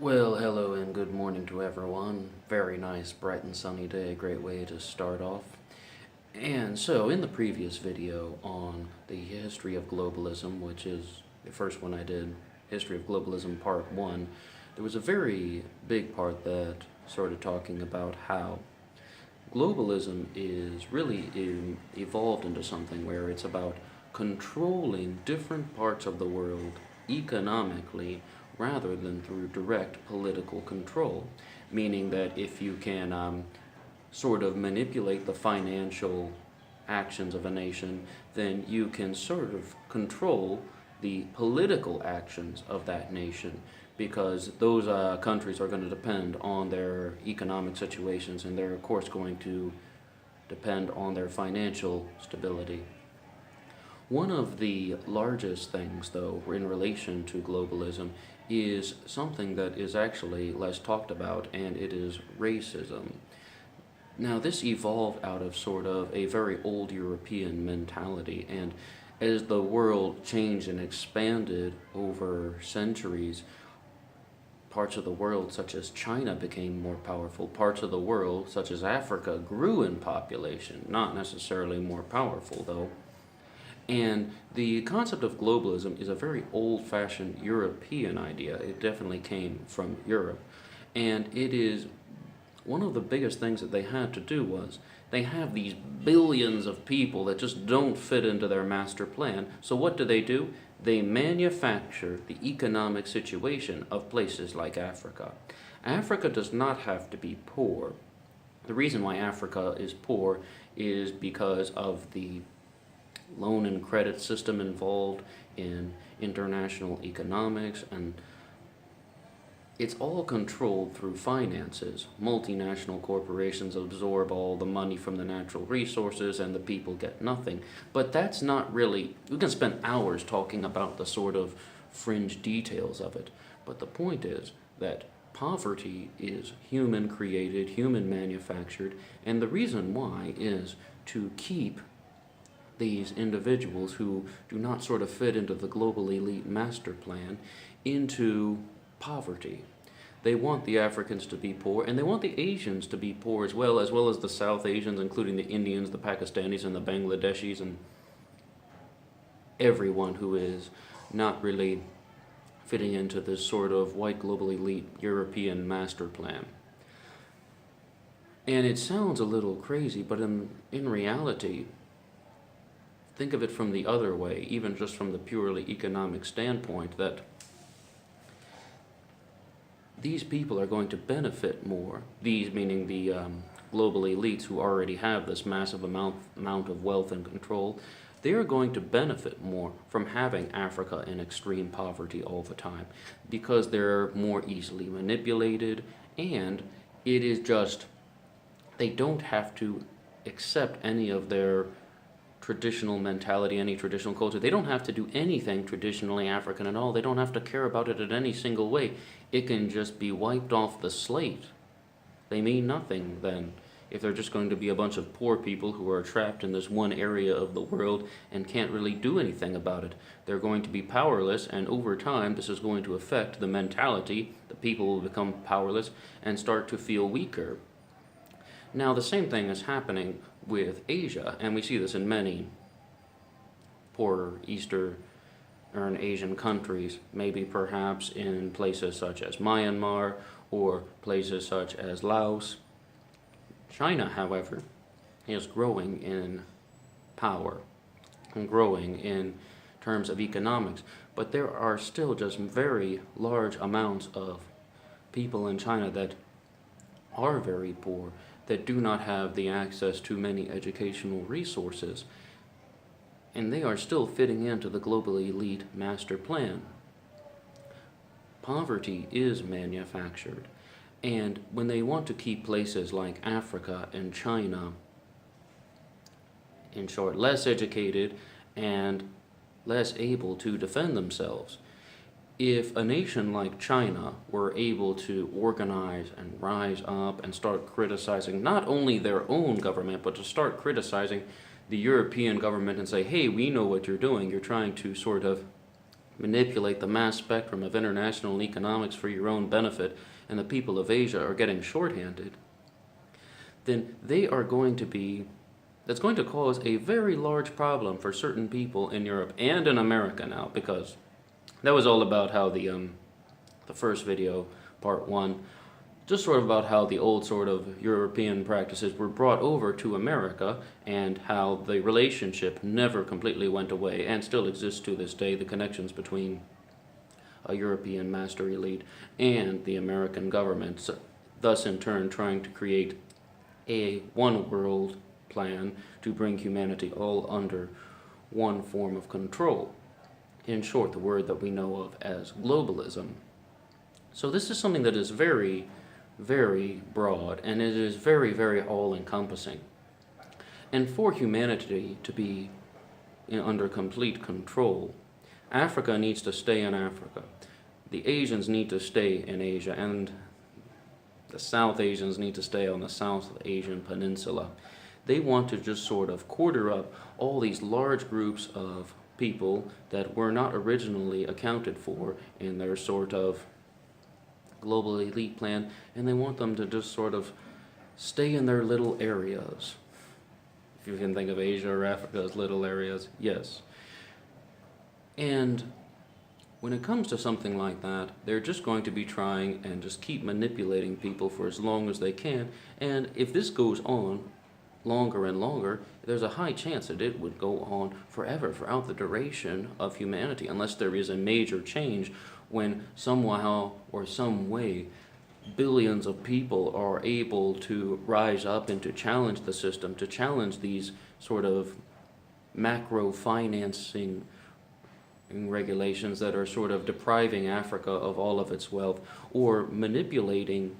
Well, hello and good morning to everyone. Very nice, bright and sunny day, great way to start off. And so, in the previous video on the history of globalism, which is the first one I did, History of Globalism Part 1, there was a very big part that started talking about how globalism is really evolved into something where it's about controlling different parts of the world economically rather than through direct political control. Meaning that if you can sort of manipulate the financial actions of a nation, then you can sort of control the political actions of that nation because those countries are going to depend on their economic situations and they're, of course, going to depend on their financial stability. One of the largest things, though, in relation to globalism is something that is actually less talked about, and it is racism. Now, this evolved out of sort of a very old European mentality, and as the world changed and expanded over centuries, parts of the world, such as China, became more powerful. Parts of the world, such as Africa, grew in population, not necessarily more powerful, though. And the concept of globalism is a very old-fashioned European idea. It definitely came from Europe. And it is one of the biggest things that they had to do was they have these billions of people that just don't fit into their master plan. So what do? They manufacture the economic situation of places like Africa. Africa does not have to be poor. The reason why Africa is poor is because of the loan and credit system involved in international economics, and it's all controlled through finances. Multinational corporations absorb all the money from the natural resources and the people get nothing. But that's not really, we can spend hours talking about the sort of fringe details of it. But the point is that poverty is human created, human manufactured, and the reason why is to keep these individuals who do not sort of fit into the global elite master plan into poverty. They want the Africans to be poor, and they want the Asians to be poor as well as the South Asians, including the Indians, the Pakistanis, and the Bangladeshis, and everyone who is not really fitting into this sort of white global elite European master plan. And it sounds a little crazy, but in reality, think of it from the other way, even just from the purely economic standpoint, that these people are going to benefit more. These meaning the global elites who already have this massive amount of wealth and control. They are going to benefit more from having Africa in extreme poverty all the time because they're more easily manipulated, and it is just, they don't have to accept any of their traditional mentality, any traditional culture. They don't have to do anything traditionally African at all. They don't have to care about it in any single way. It can just be wiped off the slate. They mean nothing then if they're just going to be a bunch of poor people who are trapped in this one area of the world and can't really do anything about it. They're going to be powerless, and over time this is going to affect the mentality. The people will become powerless and start to feel weaker. Now, the same thing is happening with Asia, and we see this in many poorer Eastern Asian countries, maybe perhaps in places such as Myanmar or places such as Laos. China, however, is growing in power and growing in terms of economics, but there are still just very large amounts of people in China that are very poor, that do not have the access to many educational resources, and they are still fitting into the global elite master plan. Poverty is manufactured, and when they want to keep places like Africa and China, in short, less educated and less able to defend themselves, if a nation like China were able to organize and rise up and start criticizing not only their own government, but to start criticizing the European government and say, hey, we know what you're doing. You're trying to sort of manipulate the mass spectrum of international economics for your own benefit, and the people of Asia are getting shorthanded, then that's going to cause a very large problem for certain people in Europe and in America now, because that was all about how the first video, part one, just sort of about how the old sort of European practices were brought over to America and how the relationship never completely went away and still exists to this day, the connections between a European master elite and the American government, thus in turn trying to create a one world plan to bring humanity all under one form of control. In short, the word that we know of as globalism. So this is something that is very, very broad, and it is very, very all-encompassing. And for humanity to be under complete control, Africa needs to stay in Africa. The Asians need to stay in Asia, and the South Asians need to stay on the South Asian Peninsula. They want to just sort of quarter up all these large groups of people that were not originally accounted for in their sort of global elite plan, and they want them to just sort of stay in their little areas. If you can think of Asia or Africa as little areas, yes. And when it comes to something like that, they're just going to be trying and just keep manipulating people for as long as they can, and if this goes on longer and longer, there's a high chance that it would go on forever, throughout the duration of humanity, unless there is a major change when somehow or some way billions of people are able to rise up and to challenge the system, to challenge these sort of macro financing regulations that are sort of depriving Africa of all of its wealth, or manipulating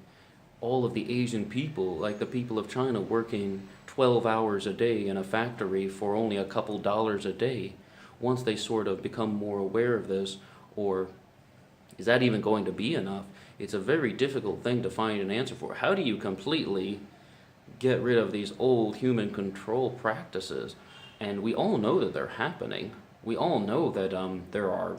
all of the Asian people, like the people of China working 12 hours a day in a factory for only a couple dollars a day. Once they sort of become more aware of this, or is that even going to be enough? It's a very difficult thing to find an answer for. How do you completely get rid of these old human control practices? And we all know that they're happening. We all know that there are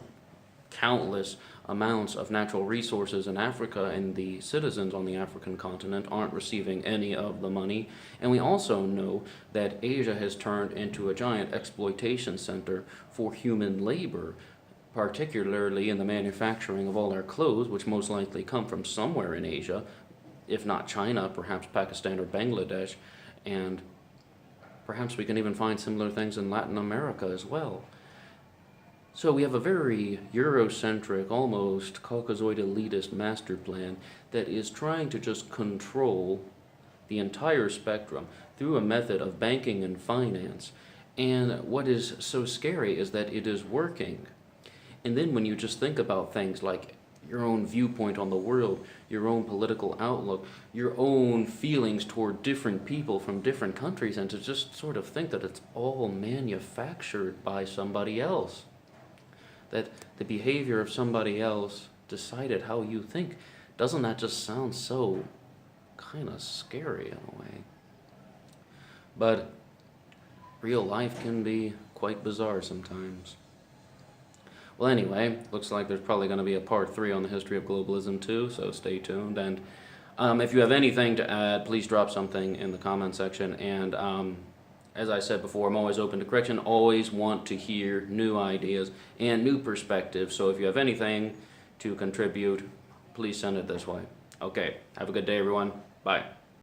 countless amounts of natural resources in Africa, and the citizens on the African continent aren't receiving any of the money. And we also know that Asia has turned into a giant exploitation center for human labor, particularly in the manufacturing of all our clothes, which most likely come from somewhere in Asia, if not China, perhaps Pakistan or Bangladesh, and perhaps we can even find similar things in Latin America as well. So we have a very Eurocentric, almost Caucasoid elitist master plan that is trying to just control the entire spectrum through a method of banking and finance. And what is so scary is that it is working. And then when you just think about things like your own viewpoint on the world, your own political outlook, your own feelings toward different people from different countries, and to just sort of think that it's all manufactured by somebody else, that the behavior of somebody else decided how you think, doesn't that just sound so kind of scary in a way? But real life can be quite bizarre sometimes. Well, anyway, looks like there's probably going to be a part 3 on the history of globalism too, so stay tuned. And if you have anything to add, please drop something in the comment section. And as I said before, I'm always open to correction, always want to hear new ideas and new perspectives. So if you have anything to contribute, please send it this way. Okay, have a good day, everyone. Bye.